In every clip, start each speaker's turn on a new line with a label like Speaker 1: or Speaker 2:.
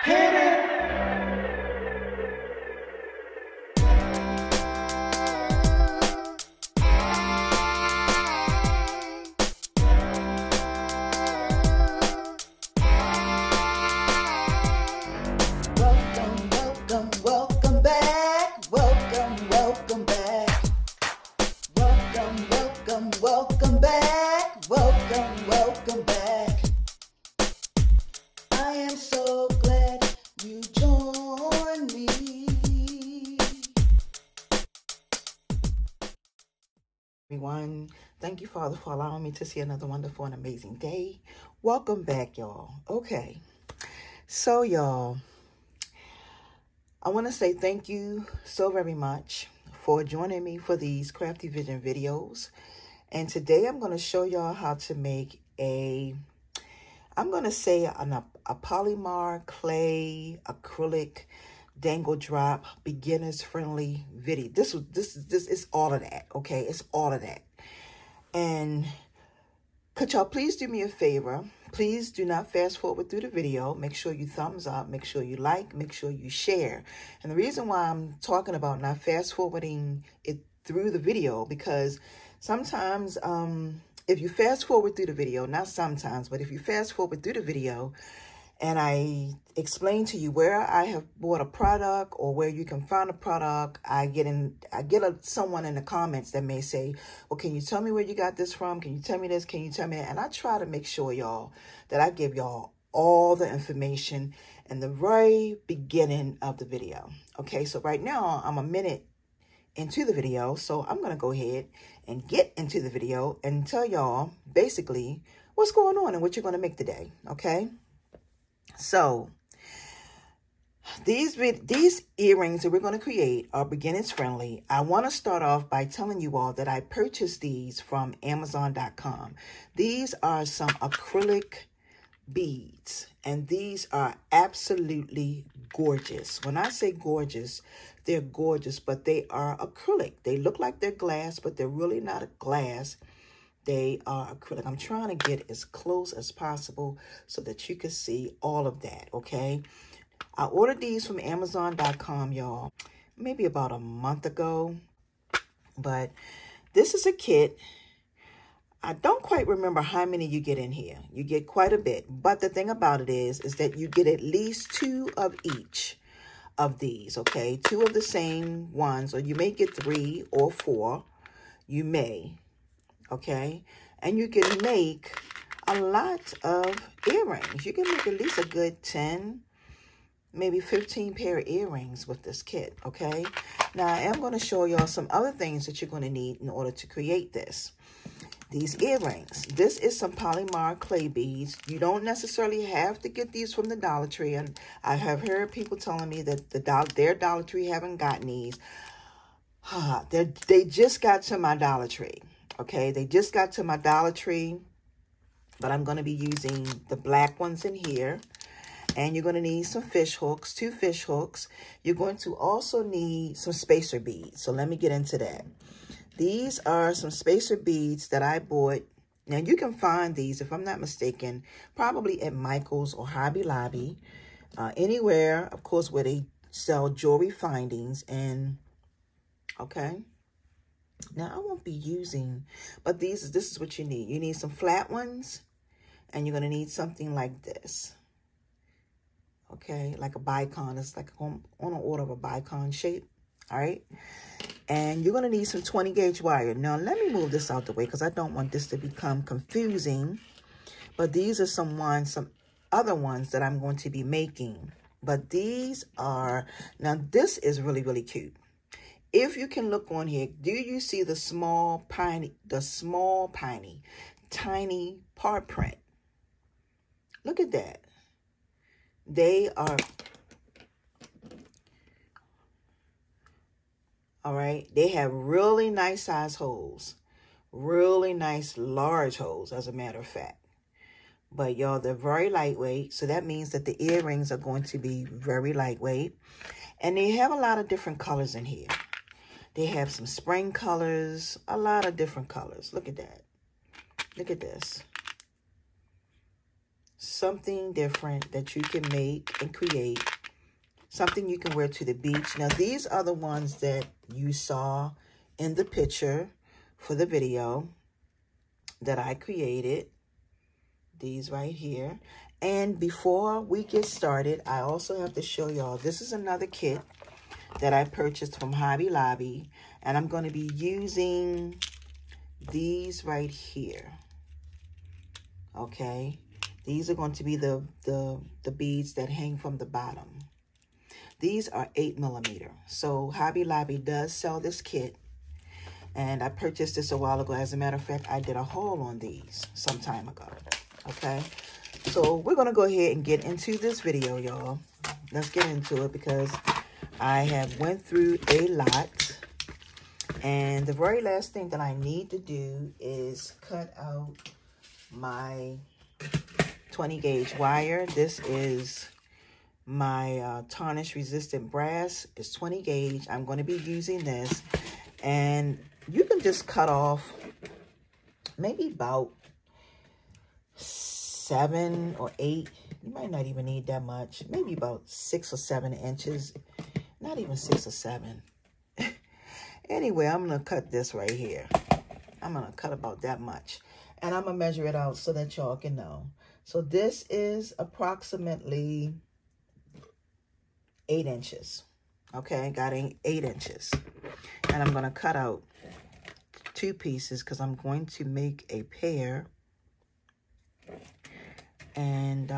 Speaker 1: Hit it!
Speaker 2: Welcome back. Welcome back. Welcome back. Welcome back. I am so glad you joined me. Everyone, thank you, Father, for allowing me to see another wonderful and amazing day. Welcome back, y'all. Okay, so y'all, I want to say thank you so very much for joining me for these Crafty Vision videos. And today I'm going to show y'all how to make a Polymar clay acrylic dangle drop beginners friendly video. This is all of that, okay? It's all of that. And could y'all please do me a favor? Please do not fast forward through the video. Make sure you thumbs up, make sure you like, make sure you share. And the reason why I'm talking about not fast forwarding it through the video, because sometimes if you fast forward through the video, not sometimes, but if you fast forward through the video and I explain to you where I have bought a product or where you can find a product, I get someone in the comments that may say, well, can you tell me where you got this from? Can you tell me this? Can you tell me that? And I try to make sure, y'all, that I give y'all all the information in the very beginning of the video. Okay, so right now I'm a minute into the video, so I'm going to go ahead and get into the video and tell y'all basically what's going on and what you're going to make today, okay? So these earrings that we're going to create are beginners friendly. I want to start off by telling you all that I purchased these from Amazon.com. These are some acrylic beads, and these are absolutely gorgeous. When I say gorgeous, they're gorgeous, but they are acrylic. They look like they're glass, but they're really not glass. They are acrylic. I'm trying to get as close as possible so that you can see all of that, okay? I ordered these from Amazon.com, y'all, maybe about a month ago. But this is a kit. I don't quite remember how many you get in here. You get quite a bit. But the thing about it is that you get at least 2 of each of these, okay? 2 of the same ones, or you may get 3 or 4. You may, okay? And you can make a lot of earrings. You can make at least a good 10, maybe 15 pair of earrings with this kit, okay? Now, I am going to show y'all some other things that you're going to need in order to create this. These earrings. This is some Polymar clay beads. You don't necessarily have to get these from the Dollar Tree. And I have heard people telling me that their Dollar Tree haven't gotten these. They just got to my Dollar Tree. Okay, they just got to my Dollar Tree. But I'm going to be using the black ones in here. And you're going to need some fish hooks, 2 fish hooks. You're going to also need some spacer beads. So let me get into that. These are some spacer beads that I bought. Now, you can find these, if I'm not mistaken, probably at Michael's or Hobby Lobby. Anywhere, of course, where they sell jewelry findings. And, okay. Now, I won't be using, but this is what you need. You need some flat ones. And you're going to need something like this. Okay, like a bicon. It's like on an order of a bicon shape. All right. And you're going to need some 20 gauge wire. Now, let me move this out the way because I don't want this to become confusing. But these are some other ones that I'm going to be making. But these are, now this is really, really cute. If you can look on here, do you see the tiny part print? Look at that. They are, all right, they have really nice size holes. Really nice large holes, as a matter of fact. But y'all, they're very lightweight. So that means that the earrings are going to be very lightweight. And they have a lot of different colors in here. They have some spring colors, a lot of different colors. Look at that. Look at this. something different that you can make and create. Something you can wear to the beach. Now, these are the ones that you saw in the picture for the video that I created. These right here. And before we get started, I also have to show y'all, this is another kit that I purchased from Hobby Lobby. And I'm going to be using these right here. Okay. These are going to be the beads that hang from the bottom. These are 8mm. So Hobby Lobby does sell this kit. And I purchased this a while ago. As a matter of fact, I did a haul on these some time ago. Okay. So we're going to go ahead and get into this video, y'all. Let's get into it because I have went through a lot. And the very last thing that I need to do is cut out my 20 gauge wire. This is my tarnish resistant brass. It's 20 gauge. I'm going to be using this. And you can just cut off maybe about 7 or 8. You might not even need that much. Maybe about 6 or 7 inches. Not even 6 or 7. Anyway, I'm going to cut this right here. I'm going to cut about that much. And I'm going to measure it out so that y'all can know. So this is approximately 8 inches. Okay, got 8 inches. And I'm going to cut out 2 pieces because I'm going to make a pair. And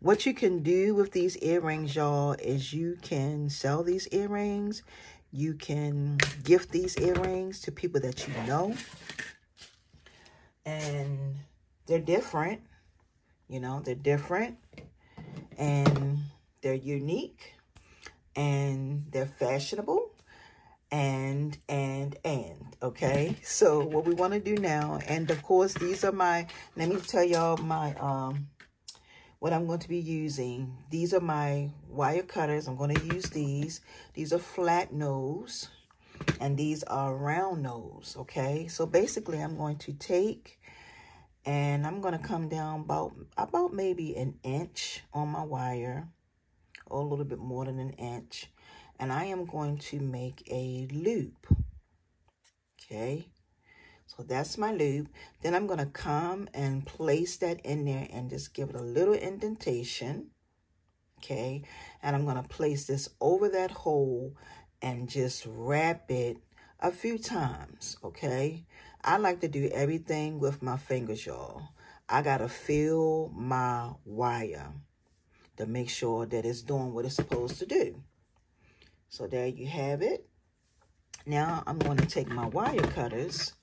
Speaker 2: what you can do with these earrings, y'all, is you can sell these earrings. You can gift these earrings to people that you know. And they're different. You know, they're different. And they're unique. And they're fashionable. And, okay? So what we want to do now, and of course, these are my, let me tell y'all my, what I'm going to be using. These are my wire cutters. I'm going to use these. These are flat nose, and these are round nose, okay? So basically, I'm going to take, and I'm going to come down about maybe an inch on my wire, or a little bit more than an inch. And I am going to make a loop, okay? So that's my loop. Then I'm going to come and place that in there and just give it a little indentation, okay? And I'm going to place this over that hole and just wrap it a few times, okay? I like to do everything with my fingers, y'all. I got to feel my wire to make sure that it's doing what it's supposed to do. So there you have it. Now I'm going to take my wire cutters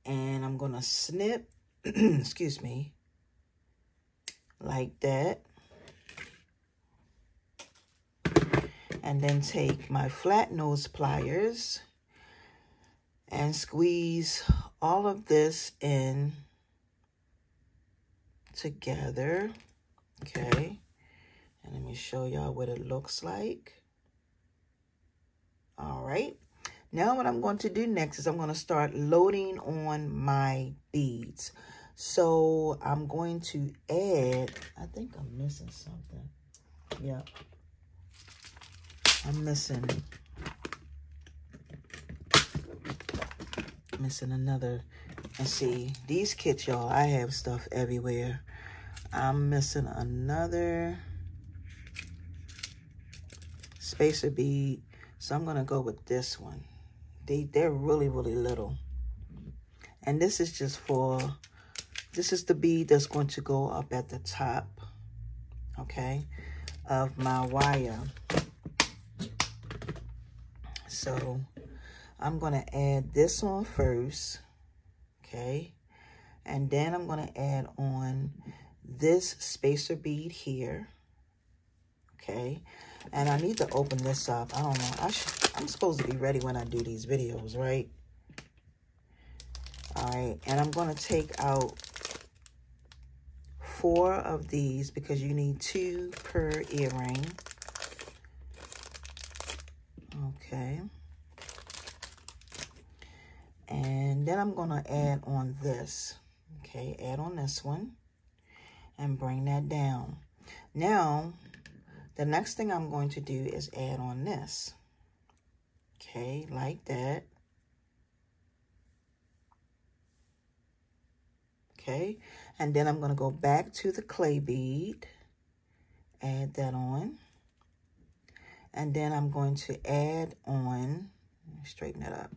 Speaker 2: and I'm going to snip, excuse me, like that. And then take my flat nose pliers and squeeze all of this in together. Okay. And let me show y'all what it looks like. All right. Now what I'm going to do next is I'm going to start loading on my beads. So I'm going to add, I think I'm missing something. Yeah. I'm missing another. And see, these kits, y'all, I have stuff everywhere. I'm missing another spacer bead. So I'm going to go with this one. They're really, really little. And this is just for, this is the bead that's going to go up at the top, okay, of my wire. So I'm going to add this on first, okay, and then I'm going to add on this spacer bead here, okay. And I need to open this up. I don't know. I'm supposed to be ready when I do these videos, right? All right. And I'm going to take out 4 of these because you need 2 per earring. Okay. And then I'm going to add on this. Okay. Add on this one. and bring that down. Now, the next thing I'm going to do is add on this. Okay, like that. Okay, and then I'm going to go back to the clay bead, add that on. And then I'm going to add on, straighten it up,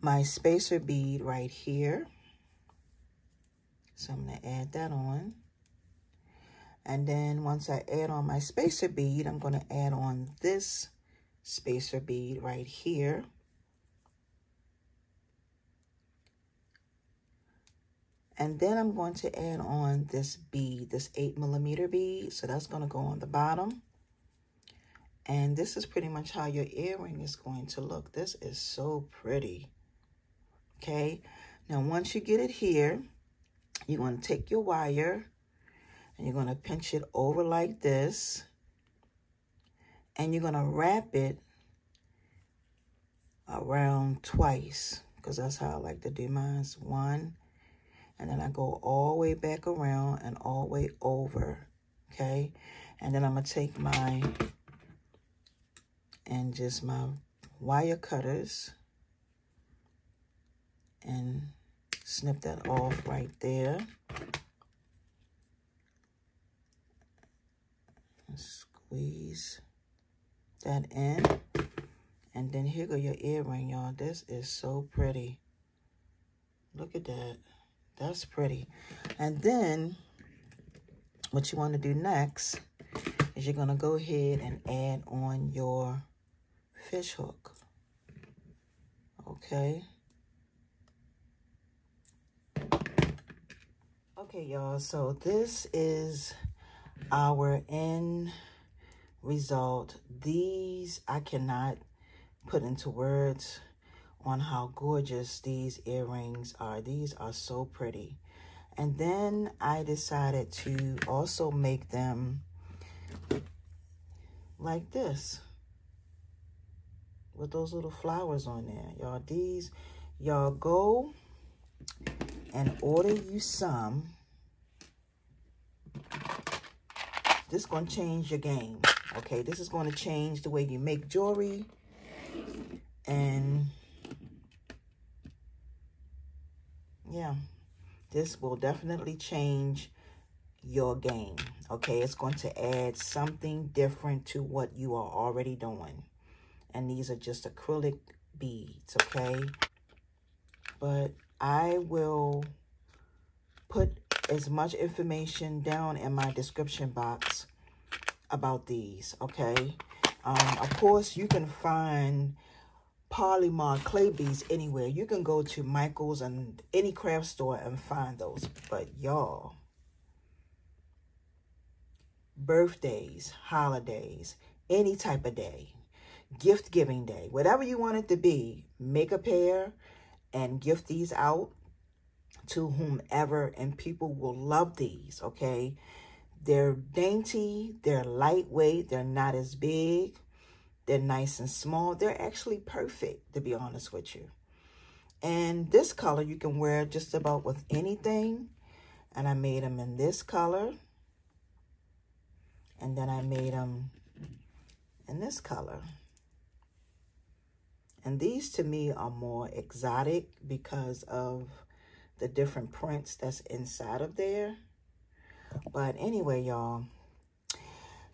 Speaker 2: my spacer bead right here. So I'm going to add that on. And then once I add on my spacer bead, I'm going to add on this spacer bead right here. And then I'm going to add on this bead, this 8mm bead. So that's going to go on the bottom. And this is pretty much how your earring is going to look. This is so pretty. Okay. Now, once you get it here, you're going to take your wire and you're going to pinch it over like this. And you're going to wrap it around twice, because that's how I like to do mine. One. And then I go all the way back around and all the way over, okay? And then I'm going to take my wire cutters and snip that off right there. Squeeze that in. And then here go your earring, y'all. This is so pretty. Look at that. That's pretty. And then what you want to do next is you're going to go ahead and add on your fish hook. Okay. Okay, y'all. So this is our end result. These I cannot put into words on how gorgeous these earrings are. These are so pretty. And then I decided to also make them like this with those little flowers on there. Y'all, y'all go and order you some. This is going to change your game. Okay, this is going to change the way you make jewelry. And yeah, this will definitely change your game. Okay, it's going to add something different to what you are already doing. And these are just acrylic beads, okay? But I will put as much information down in my description box about these, okay? Of course, you can find Polymar clay beads anywhere. You can go to Michael's and any craft store and find those. But y'all, birthdays, holidays, any type of day, gift giving day, whatever you want it to be, make a pair and gift these out to whomever, and people will love these, okay? They're dainty, they're lightweight, they're not as big, they're nice and small. They're actually perfect, to be honest with you. And this color you can wear just about with anything. And I made them in this color. And then I made them in this color. And these to me are more exotic because of the different prints that's inside of there. But anyway, y'all.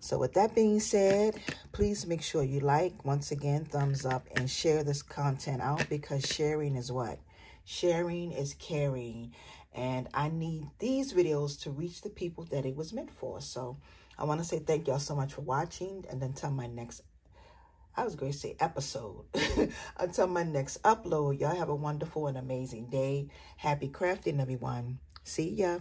Speaker 2: So with that being said, please make sure you like, once again, thumbs up, and share this content out, because sharing is what? Sharing is caring. And I need these videos to reach the people that it was meant for. So I want to say thank y'all so much for watching. And until my next, I was going to say episode. Until my next upload, y'all have a wonderful and amazing day. Happy crafting, everyone. See ya.